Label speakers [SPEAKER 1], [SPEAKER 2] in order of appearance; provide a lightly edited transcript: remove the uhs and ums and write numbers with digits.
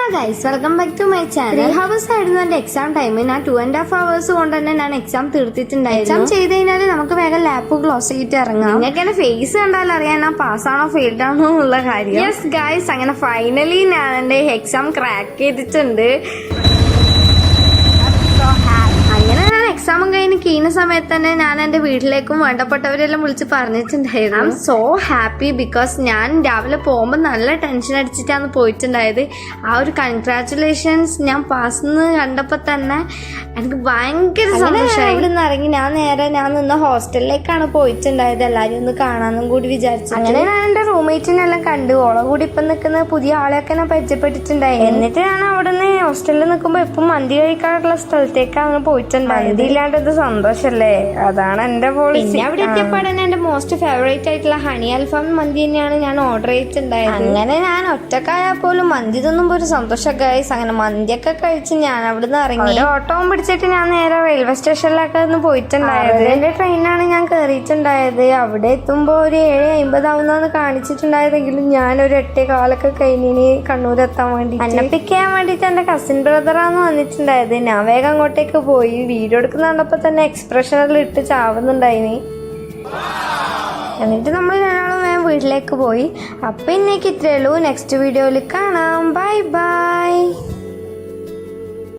[SPEAKER 1] Hello guys, welcome back to my channel. 3 hours ആയിരുന്നു എന്റെ exam time. ഞാൻ 2.5 hours കൊണ്ട് തന്നെ ഞാൻ എക്സാം തീർത്തിട്ടുണ്ടായിരുന്നു. എക്സാം ചെയ്ത് കഴിഞ്ഞാൽ നമുക്ക് വേഗം ലാപ്പ് ക്ലോസ് ചെയ്തിട്ട് ഇറങ്ങാം. നിങ്ങൾക്ക് എന്റെ ഫേസ് കണ്ടാൽ അറിയാൻ ഞാൻ പാസ്സാണോ ഫെയിൽഡ് ആണോ എന്നുള്ള കാര്യം. യെസ് ഗൈസ്, അങ്ങനെ ഫൈനലി ഞാൻ എന്റെ എക്സാം ക്രാക്ക് ചെയ്തിട്ടുണ്ട്. അങ്ങനെ ഞാൻ എക്സാമും കഴിഞ്ഞ് കീന സമയത്ത് തന്നെ ഞാൻ എന്റെ വീട്ടിലേക്കും വേണ്ടപ്പെട്ടവരെല്ലാം വിളിച്ച് പറഞ്ഞിട്ടുണ്ടായിരുന്നു. I M so happy because ഞാൻ രാവിലെ പോകുമ്പോൾ നല്ല ടെൻഷൻ അടിച്ചിട്ടാണ് പോയിട്ടുണ്ടായത്. ആ ഒരു കൺഗ്രാറ്റുലേഷൻസ് ഞാൻ പാസ്ന്ന് കണ്ടപ്പോൾ തന്നെ എനിക്ക് ഭയങ്കര സന്തോഷമായി. ഇവിടെ നിന്ന് ഇറങ്ങി ഞാൻ നിന്ന ഹോസ്റ്റലിലേക്കാണ് പോയിട്ടുണ്ടായത്. എല്ലാവരും ഒന്ന് കാണാനും കൂടി വിചാരിച്ചു. അങ്ങനെ ഞാൻ എന്റെ റൂംമേറ്റിനെല്ലാം കണ്ടു. ഓളെ കൂടി ഇപ്പം നിൽക്കുന്ന പുതിയ ആളെയൊക്കെ ഞാൻ പരിചയപ്പെട്ടിട്ടുണ്ടായി. എന്നിട്ട് ഞാൻ അവിടെ നിന്ന് ഹോസ്റ്റലിൽ നിൽക്കുമ്പോൾ എപ്പം മന്തി കഴിക്കാറുള്ള സ്ഥലത്തേക്കാണ് പോയിട്ടുണ്ടായത്. ഇല്ലാണ്ടത് സന്തോഷല്ലേ, അതാണ് എന്റെ പോളിസി. പിന്നെ അവിടെ എത്തിയപ്പോഴാണ് എന്റെ മോസ്റ്റ് ഫേവറേറ്റ് ആയിട്ടുള്ള ഹണി അൽഫാം മന്തി തന്നെയാണ് ഞാൻ ഓർഡർ ചെയ്തിട്ടുണ്ടായത്. അങ്ങനെ ഞാൻ ഒറ്റക്കായാൽ പോലും മന്തി തിന്നുമ്പോ ഒരു സന്തോഷം ഗൈസ്. അങ്ങനെ മന്തിയൊക്കെ കഴിച്ച് ഞാൻ അവിടുന്ന് ഇറങ്ങി ഓട്ടോവും പിടിച്ചിട്ട് ഞാൻ നേരെ റെയിൽവേ സ്റ്റേഷനിലൊക്കെ ഒന്ന് പോയിട്ടുണ്ടായത്. എന്റെ ട്രെയിനാണ് ഞാൻ കയറിയിട്ടുണ്ടായത്. അവിടെ എത്തുമ്പോ ഒരു 7:50 ആവുന്നാന്ന് കാണിച്ചിട്ടുണ്ടായതെങ്കിലും ഞാൻ ഒരു 8:15 കഴിഞ്ഞിന് കണ്ണൂരെത്താൻ വേണ്ടി എന്നെ പിക്ക് ചെയ്യാൻ വേണ്ടിട്ട് എന്റെ കസിൻ ബ്രദറാണ് വന്നിട്ടുണ്ടായത്. ഞാൻ വേഗം അങ്ങോട്ടേക്ക് പോയി. വീഡിയോ എടുക്കുന്ന കണ്ടപ്പോ തന്നെ എക്സ്പ്രഷനിൽ ഇട്ട് ചാവുന്നുണ്ടായിന്. എന്നിട്ട് നമ്മൾ രണ്ടാളും വേഗം വീട്ടിലേക്ക് പോയി. അപ്പൊ ഇന്നേക്ക് ഇത്രയേ ഉള്ളൂ. നെക്സ്റ്റ് വീഡിയോയിൽ കാണാം. Bye bye.